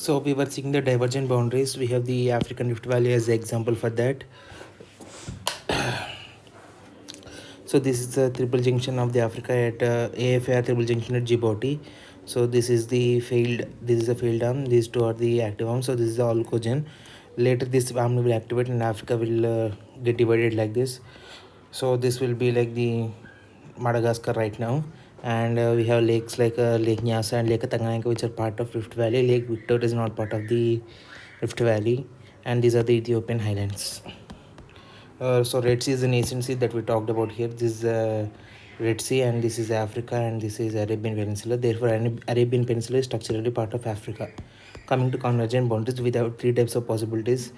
So we were seeing the divergent boundaries. We have the African Rift Valley as the example for that. So this is the triple junction of the Africa at AFR triple junction at Djibouti. So this is the failed. This is a failed arm. These two are the active arms. So this is the alcogen. Later this arm will activate and Africa will get divided like this. So this will be like the Madagascar right now. And we have lakes like Lake Nyasa and Lake Tanganyika, which are part of Rift Valley. Lake Victoria is not part of the Rift Valley, and these are the Ethiopian highlands. So Red Sea is an ancient sea that we talked about here. This is Red Sea, and this is Africa, and this is Arabian Peninsula. Therefore, Arabian Peninsula is structurally part of Africa. Coming to convergent boundaries, we have three types of possibilities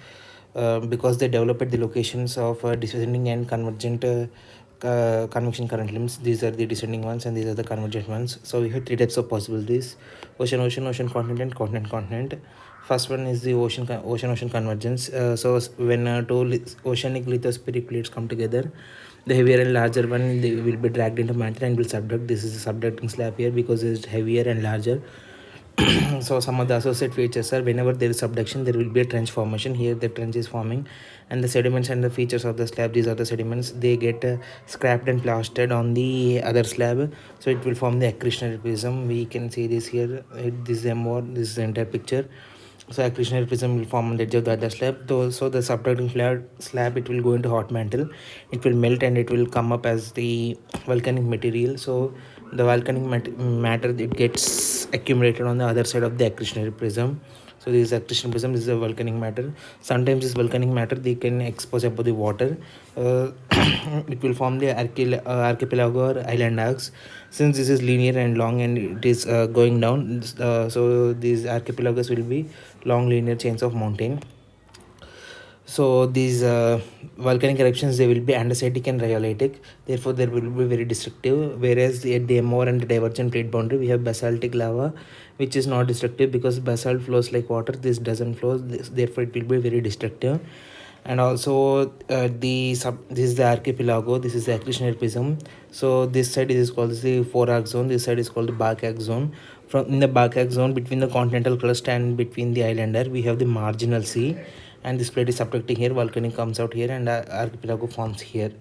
because they develop at the locations of descending and convergent convection current limits. These are the descending ones, and these are the convergent ones. So we have three types of possibilities: ocean, ocean, ocean, continent, and continent, continent. First one is the ocean convergence. When two oceanic lithospheric plates come together, the heavier and larger one they will be dragged into mantle and will subduct. This is a subducting slab here because it is heavier and larger. So some of the associate features are whenever there is subduction, there will be a trench formation. Here the trench is forming, and the sediments and the features of the slab, these are the sediments, they get scrapped and plastered on the other slab, so it will form the accretionary prism. We can see this here. This is more, this is the entire picture. So accretionary prism will form on the edge of the other slab. So the subducting slab, it will go into hot mantle, it will melt and it will come up as the volcanic material. So the volcanic matter, it gets accumulated on the other side of the accretionary prism. So this is accretion prism, this is a volcanic matter. Sometimes this volcanic matter, they can expose above the water. It will form the archipelago or island arcs. Since this is linear and long and it is going down, so these archipelagos will be long linear chains of mountain. So these volcanic eruptions, they will be andesitic and rhyolitic, therefore they will be very destructive. Whereas at the Amur and the divergent plate boundary, we have basaltic lava, which is not destructive because basalt flows like water. This doesn't flow, therefore it will be very destructive. And also this is the archipelago, this is the accretionary prism. So this side is called the 4-arc zone, this side is called the Bark-arc zone. From in the Bark-arc zone, between the continental crust and between the islander, we have the marginal sea, and this plate is subducting here, volcanic comes out here, and archipelago forms here.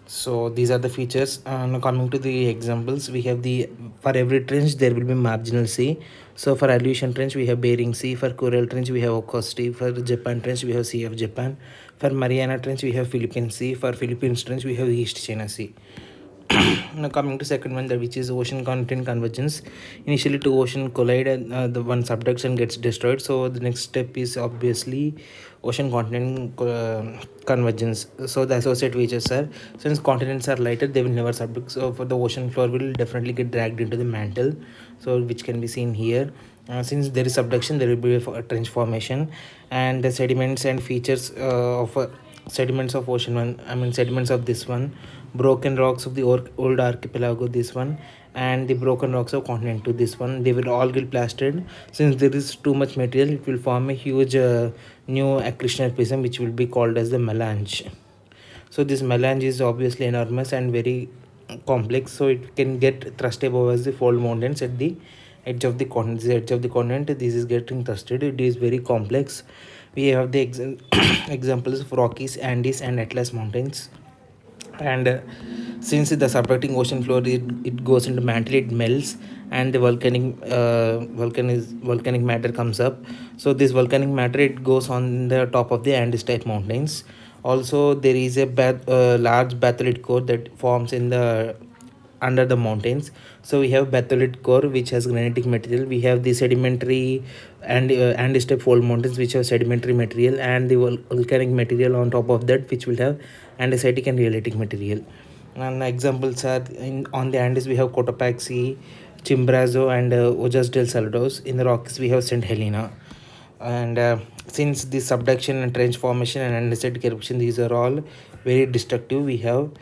So these are the features. Now coming to the examples, we have the, for every trench there will be marginal sea. So for Aleutian trench we have Bering Sea, for Coral trench we have Okhotsk, for Japan trench we have Sea of Japan, for Mariana trench we have Philippine Sea, for Philippines trench we have East China Sea. Now coming to second one, which is ocean continent convergence. Initially two ocean collide and the one subducts and gets destroyed. So the next step is obviously ocean continent convergence. So the associate features are, since continents are lighter, they will never subduct, so for the ocean floor will definitely get dragged into the mantle, so which can be seen here. Since there is subduction, there will be a trench formation, and the sediments and features of sediments of ocean one, I mean sediments of this one, broken rocks of the old archipelago, this one, and the broken rocks of continent to this one, they will all get plastered. Since there is too much material, it will form a huge new accretionary prism, which will be called as the melange. So this melange is obviously enormous and very complex, so it can get thrust above as the fold mountains at the edge of the continent. The edge of the continent, this is getting thrusted, it is very complex. We have the examples of Rockies, Andes, and Atlas mountains. And since the subducting ocean floor, it goes into mantle, it melts, and the volcanic matter comes up. So this volcanic matter, it goes on the top of the Andes type mountains. Also there is a large batholith core that forms in the under the mountains. So we have batholith core, which has granitic material. We have the sedimentary and step fold mountains, which have sedimentary material, and the volcanic material on top of that, which will have andesitic and rhyolitic material. And examples are on the Andes we have Cotopaxi, Chimborazo, and Ojas del Saldos. In the Rockies we have St. Helena. And since the subduction and trench formation and andesitic eruption, these are all very destructive, we have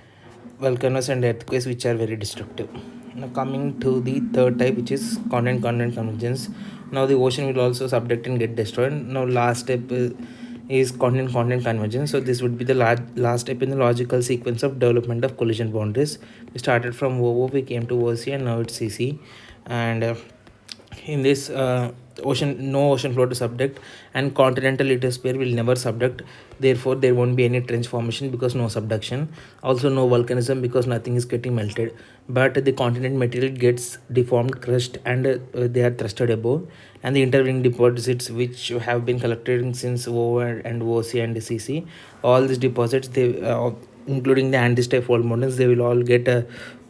volcanoes and earthquakes, which are very destructive. Now coming to the third type, which is continent convergence. Now the ocean will also subduct and get destroyed. Now last step is continent convergence. So this would be the last step in the logical sequence of development of collision boundaries. We started from OO, we came to OC, and now it's CC. And in this no ocean floor to subduct, and continental lithosphere will never subduct. Therefore there won't be any trench formation because no subduction. Also no volcanism because nothing is getting melted, but the continent material gets deformed, crushed, and they are thrusted above. And the intervening deposits which have been collected since O and OC and CC, all these deposits, they including the anti-type fold mountains, they will all get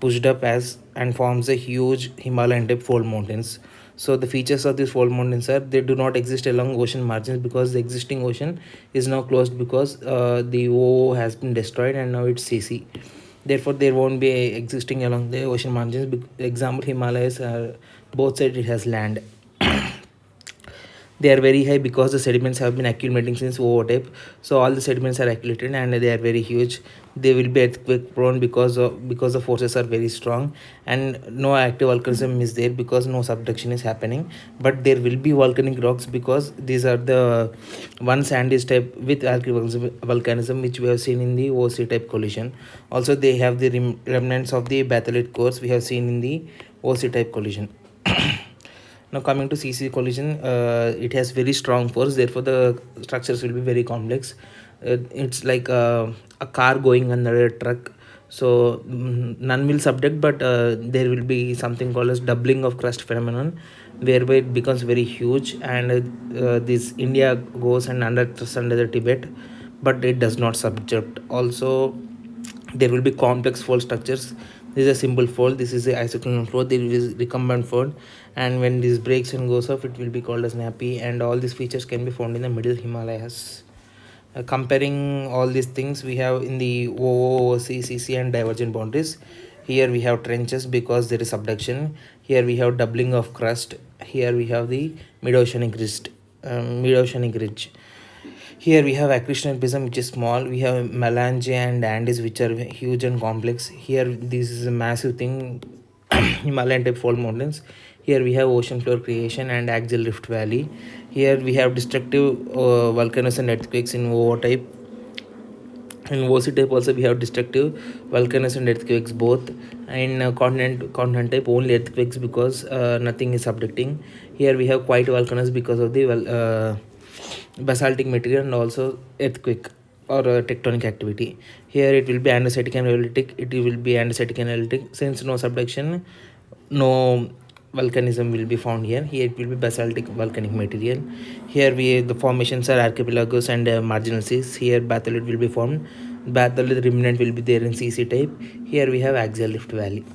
pushed up as and forms a huge Himalayan type fold mountains. So the features of these fold mountains are they do not exist along ocean margins because the existing ocean is now closed because the O has been destroyed and now it's CC. Therefore there won't be existing along the ocean margins. Example, Himalayas are both sides it has land. They are very high because the sediments have been accumulating since over type. So all the sediments are accumulated and they are very huge. They will be earthquake prone because the forces are very strong, and no active volcanism is there because no subduction is happening. But there will be volcanic rocks because these are the one sand is type with active volcanism which we have seen in the OC type collision. Also they have the remnants of the batholith cores we have seen in the OC type collision. Now coming to CC collision, it has very strong force, therefore the structures will be very complex. It's like a car going under a truck. So none will subduct, but there will be something called as doubling of crust phenomenon, whereby it becomes very huge, and this India goes and under the Tibet, but it does not subject. Also there will be complex fold structures. This is a simple fold, this is the isoclinal fold, there is recumbent fold, and when this breaks and goes off it will be called as nappy, and all these features can be found in the middle Himalayas. Comparing all these things, we have in the OOC, CC and divergent boundaries. Here we have trenches because there is subduction. Here we have doubling of crust. Here we have the mid-oceanic ridge. Here we have accretion prism which is small. We have melange and Andes which are huge and complex. Here this is a massive thing, Himalayan type fold mountains. Here we have ocean floor creation and axial rift valley. Here we have destructive volcanoes and earthquakes in O type. In OC type also we have destructive volcanoes and earthquakes both. In continent type only earthquakes because nothing is subducting. Here we have quiet volcanoes because of the basaltic material and also earthquake or tectonic activity. Here it will be andesitic and rhyolitic. It will be andesitic and rhyolitic. Since no subduction, no volcanism will be found here. Here it will be basaltic volcanic material. Here the formations are archipelagos and marginal seas. Here batholith will be formed. Batholith remnant will be there in CC type. Here we have axial rift valley.